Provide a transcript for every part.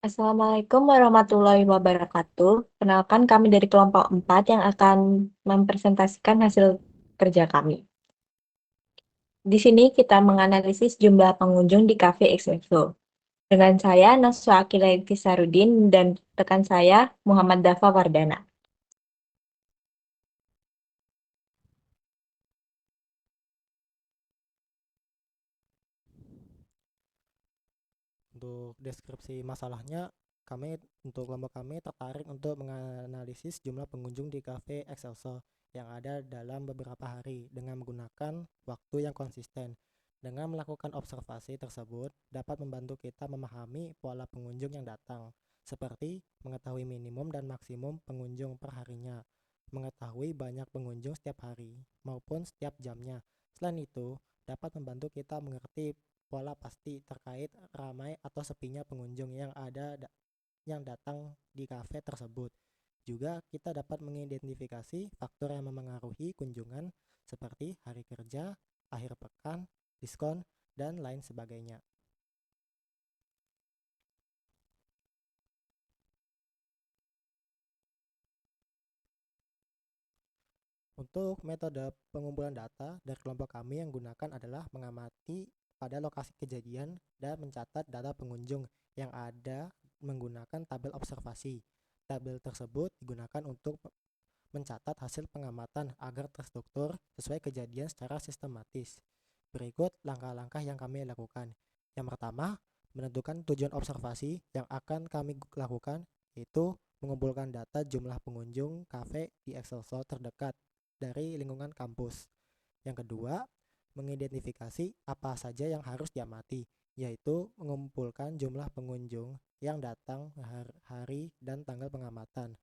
Assalamualaikum warahmatullahi wabarakatuh. Kenalkan kami dari kelompok 4 yang akan mempresentasikan hasil kerja kami. Di sini kita menganalisis jumlah pengunjung di Cafe XXO. Dengan saya, Naswa Akilaiti Sarudin, dan rekan saya, Muhammad Dafa Wardana. Untuk deskripsi masalahnya, untuk kelompok kami tertarik untuk menganalisis jumlah pengunjung di Cafe Excelsior yang ada dalam beberapa hari dengan menggunakan waktu yang konsisten. Dengan melakukan observasi tersebut dapat membantu kita memahami pola pengunjung yang datang, seperti mengetahui minimum dan maksimum pengunjung per harinya, mengetahui banyak pengunjung setiap hari maupun setiap jamnya. Selain itu, dapat membantu kita mengerti pola pasti terkait ramai atau sepinya pengunjung yang datang di kafe tersebut. Juga kita dapat mengidentifikasi faktor yang memengaruhi kunjungan seperti hari kerja, akhir pekan, diskon, dan lain sebagainya. Untuk metode pengumpulan data dari kelompok kami yang gunakan adalah mengamati pada lokasi kejadian dan mencatat data pengunjung yang ada menggunakan tabel observasi. Tabel tersebut digunakan untuk mencatat hasil pengamatan agar terstruktur sesuai kejadian secara sistematis. Berikut langkah-langkah yang kami lakukan. Yang pertama, menentukan tujuan observasi yang akan kami lakukan, yaitu mengumpulkan data jumlah pengunjung kafe di Excel sheet terdekat dari lingkungan kampus. Yang kedua, mengidentifikasi apa saja yang harus diamati, yaitu mengumpulkan jumlah pengunjung yang datang hari dan tanggal pengamatan.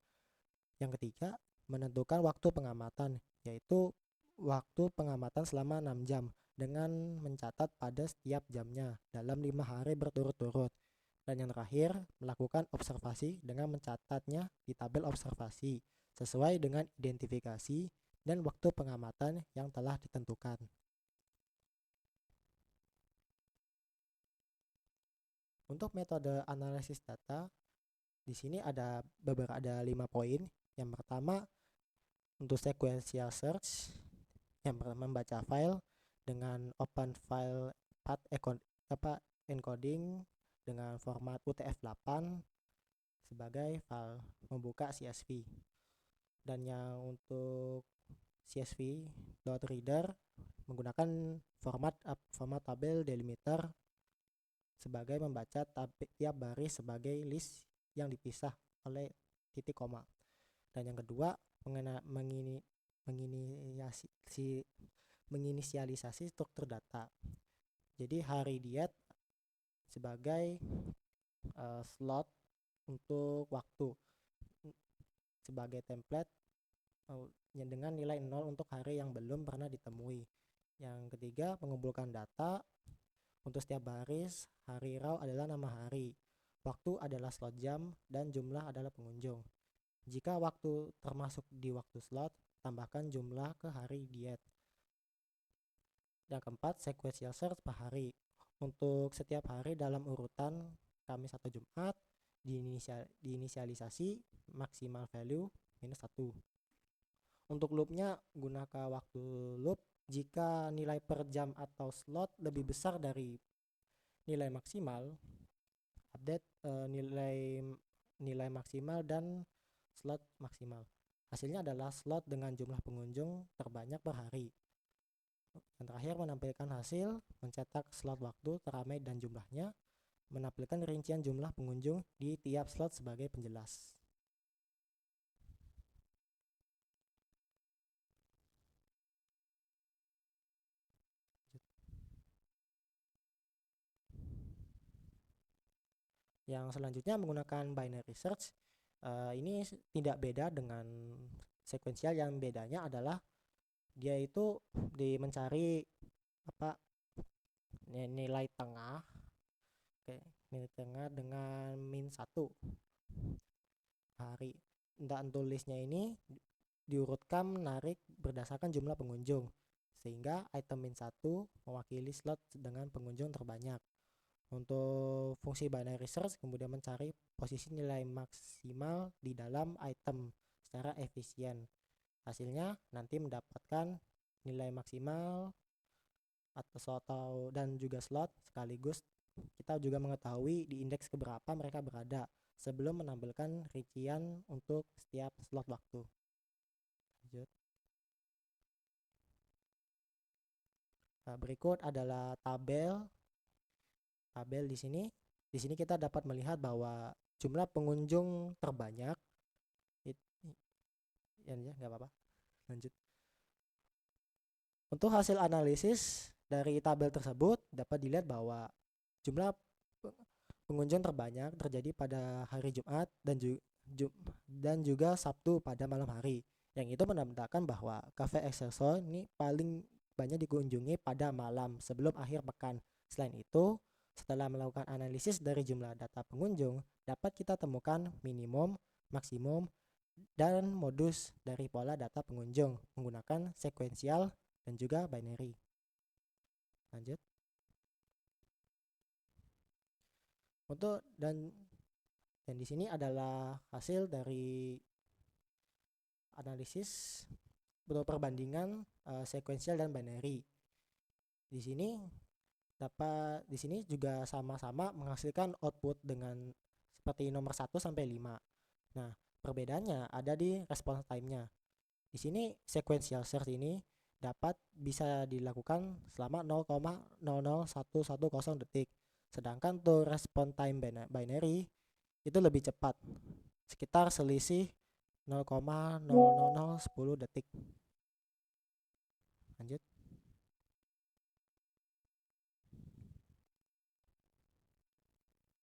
Yang ketiga, menentukan waktu pengamatan, yaitu waktu pengamatan selama 6 jam dengan mencatat pada setiap jamnya dalam 5 hari berturut-turut. Dan yang terakhir, melakukan observasi dengan mencatatnya di tabel observasi sesuai dengan identifikasi dan waktu pengamatan yang telah ditentukan. Untuk metode analisis data, di sini ada 5 poin. Yang pertama, untuk sequential search, yang pertama membaca file dengan open file path encoding dengan format UTF-8 sebagai file membuka CSV. Dan yang untuk CSV reader menggunakan format tabel delimiter sebagai membaca tiap baris sebagai list yang dipisah oleh titik koma. Dan yang kedua, menginisialisasi struktur data. Jadi hari diet sebagai slot untuk waktu sebagai template yang dengan nilai 0 untuk hari yang belum pernah ditemui. Yang ketiga, mengumpulkan data untuk setiap baris. Hari raw adalah nama hari, waktu adalah slot jam, dan jumlah adalah pengunjung. Jika waktu termasuk di waktu slot, tambahkan jumlah ke hari diet. Yang keempat, sequential search per hari. Untuk setiap hari dalam urutan Kamis atau Jumat, diinisialisasi maksimal value minus 1. Untuk loopnya, gunakan waktu loop jika nilai per jam atau slot lebih besar dari nilai maksimal, update nilai maksimal dan slot maksimal. Hasilnya adalah slot dengan jumlah pengunjung terbanyak per hari. Yang terakhir, menampilkan hasil, mencetak slot waktu teramai dan jumlahnya, menampilkan rincian jumlah pengunjung di tiap slot sebagai penjelas. Yang selanjutnya menggunakan binary search. Ini tidak beda dengan sekuensial, yang bedanya adalah dia itu mencari apa nilai tengah, nilai tengah dengan min 1 hari. Dan tulisnya ini diurutkan menarik berdasarkan jumlah pengunjung, sehingga item min 1 mewakili slot dengan pengunjung terbanyak. Untuk fungsi binary search kemudian mencari posisi nilai maksimal di dalam item secara efisien. Hasilnya nanti mendapatkan nilai maksimal atau dan juga slot, sekaligus kita juga mengetahui di indeks keberapa mereka berada sebelum menampilkan rincian untuk setiap slot waktu. Lanjut. Nah, berikut adalah tabel di sini. Di sini kita dapat melihat bahwa jumlah pengunjung terbanyak ya nggak apa-apa. Lanjut. Untuk hasil analisis dari tabel tersebut dapat dilihat bahwa jumlah pengunjung terbanyak terjadi pada hari Jumat dan juga Sabtu pada malam hari. Yang itu menandakan bahwa Cafe Excelsior ini paling banyak dikunjungi pada malam sebelum akhir pekan. Selain itu, setelah melakukan analisis dari jumlah data pengunjung, dapat kita temukan minimum, maksimum, dan modus dari pola data pengunjung menggunakan sekuensial dan juga binary. Lanjut. Untuk dan di sini adalah hasil dari analisis untuk perbandingan sekuensial dan binary. Di sini juga sama-sama menghasilkan output dengan seperti nomor 1 sampai 5. Nah, perbedaannya ada di response time-nya. Di sini sequential search ini bisa dilakukan selama 0,00110 detik. Sedangkan untuk response time binary itu lebih cepat, sekitar selisih 0,00010 detik. Lanjut.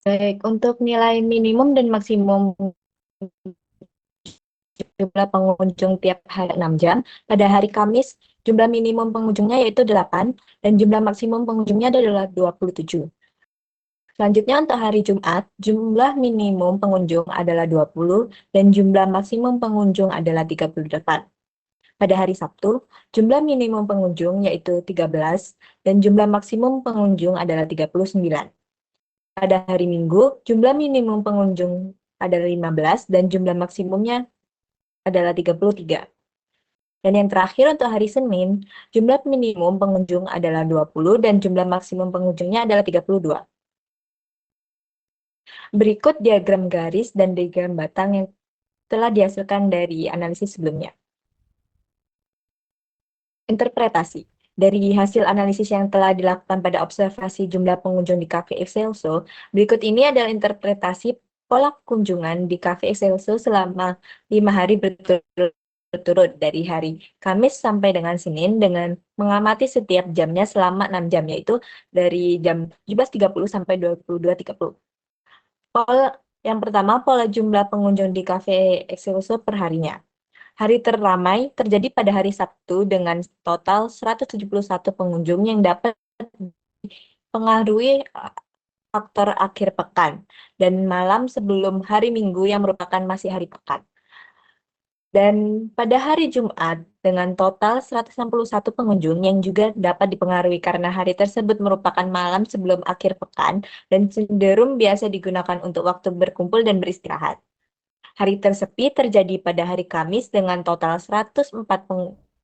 Baik, untuk nilai minimum dan maksimum jumlah pengunjung tiap hari 6 jam. Pada hari Kamis, jumlah minimum pengunjungnya yaitu 8 dan jumlah maksimum pengunjungnya adalah 27. Selanjutnya untuk hari Jumat, jumlah minimum pengunjung adalah 20 dan jumlah maksimum pengunjung adalah 38. Pada hari Sabtu, jumlah minimum pengunjung yaitu 13 dan jumlah maksimum pengunjung adalah 39. Pada hari Minggu, jumlah minimum pengunjung adalah 15 dan jumlah maksimumnya adalah 33. Dan yang terakhir untuk hari Senin, jumlah minimum pengunjung adalah 20 dan jumlah maksimum pengunjungnya adalah 32. Berikut diagram garis dan diagram batang yang telah dihasilkan dari analisis sebelumnya. Interpretasi. Dari hasil analisis yang telah dilakukan pada observasi jumlah pengunjung di Cafe Excelso, berikut ini adalah interpretasi pola kunjungan di Cafe Excelso selama 5 hari berturut-turut dari hari Kamis sampai dengan Senin dengan mengamati setiap jamnya selama 6 jam, yaitu dari jam 17.30 sampai 22.30. Yang pertama, pola jumlah pengunjung di Cafe Excelso per harinya. Hari terramai terjadi pada hari Sabtu dengan total 171 pengunjung yang dapat pengaruhi faktor akhir pekan dan malam sebelum hari Minggu yang merupakan masih hari pekan. Dan pada hari Jumat dengan total 161 pengunjung yang juga dapat dipengaruhi karena hari tersebut merupakan malam sebelum akhir pekan dan cenderung biasa digunakan untuk waktu berkumpul dan beristirahat. Hari tersepi terjadi pada hari Kamis dengan total 104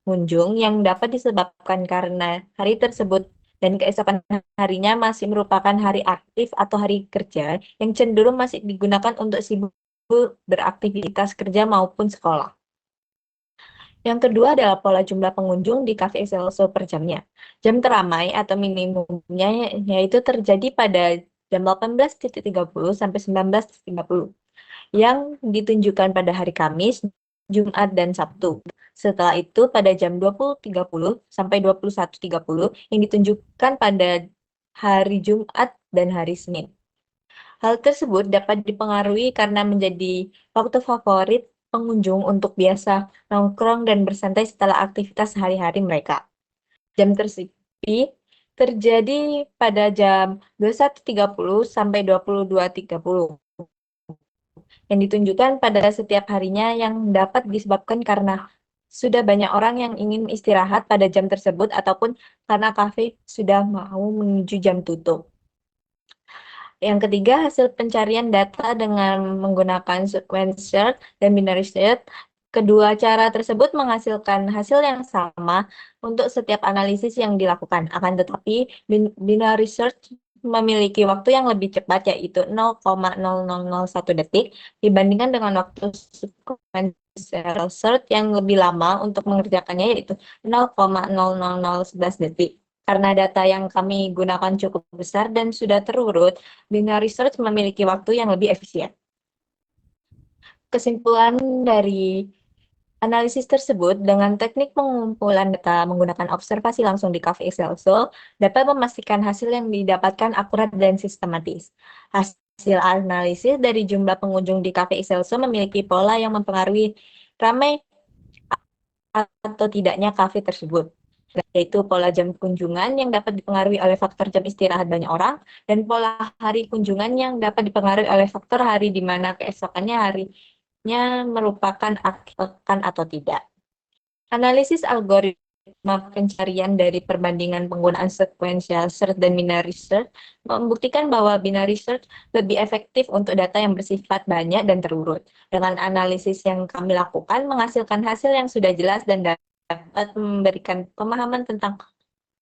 pengunjung yang dapat disebabkan karena hari tersebut dan keesokan harinya masih merupakan hari aktif atau hari kerja yang cenderung masih digunakan untuk sibuk beraktivitas kerja maupun sekolah. Yang kedua adalah pola jumlah pengunjung di Cafe Excelso per jamnya. Jam teramai atau minimumnya yaitu terjadi pada jam 18.30 sampai 19.30 yang ditunjukkan pada hari Kamis, Jumat, dan Sabtu. Setelah itu pada jam 20.30 sampai 21.30 yang ditunjukkan pada hari Jumat dan hari Senin. Hal tersebut dapat dipengaruhi karena menjadi waktu favorit pengunjung untuk biasa nongkrong dan bersantai setelah aktivitas sehari-hari mereka. Jam tersepi terjadi pada jam 21.30 sampai 22.30 yang ditunjukkan pada setiap harinya yang dapat disebabkan karena sudah banyak orang yang ingin istirahat pada jam tersebut ataupun karena kafe sudah mau menuju jam tutup. Yang ketiga, hasil pencarian data dengan menggunakan sequence search dan binary search. Kedua cara tersebut menghasilkan hasil yang sama untuk setiap analisis yang dilakukan. Akan tetapi, binary search memiliki waktu yang lebih cepat, yaitu 0,0001 detik, dibandingkan dengan waktu sequential search yang lebih lama untuk mengerjakannya, yaitu 0,00011 detik. Karena data yang kami gunakan cukup besar dan sudah terurut, binary search memiliki waktu yang lebih efisien. Kesimpulan dari analisis tersebut, dengan teknik pengumpulan data menggunakan observasi langsung di Cafe Excelsior, dapat memastikan hasil yang didapatkan akurat dan sistematis. Hasil analisis dari jumlah pengunjung di Cafe Excelsior memiliki pola yang mempengaruhi ramai atau tidaknya kafe tersebut, yaitu pola jam kunjungan yang dapat dipengaruhi oleh faktor jam istirahat banyak orang, dan pola hari kunjungan yang dapat dipengaruhi oleh faktor hari di mana keesokannya harinya merupakan akhir pekan atau tidak. Analisis algoritma pencarian dari perbandingan penggunaan sequential search dan binary search membuktikan bahwa binary search lebih efektif untuk data yang bersifat banyak dan terurut. Dengan analisis yang kami lakukan menghasilkan hasil yang sudah jelas dan dapat memberikan pemahaman tentang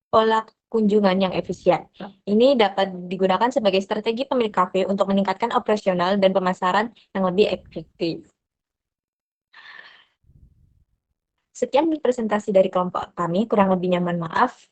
pola kunjungan yang efisien. Ini dapat digunakan sebagai strategi pemilik kafe untuk meningkatkan operasional dan pemasaran yang lebih efektif. Sekian presentasi dari kelompok kami, kurang lebihnya mohon maaf.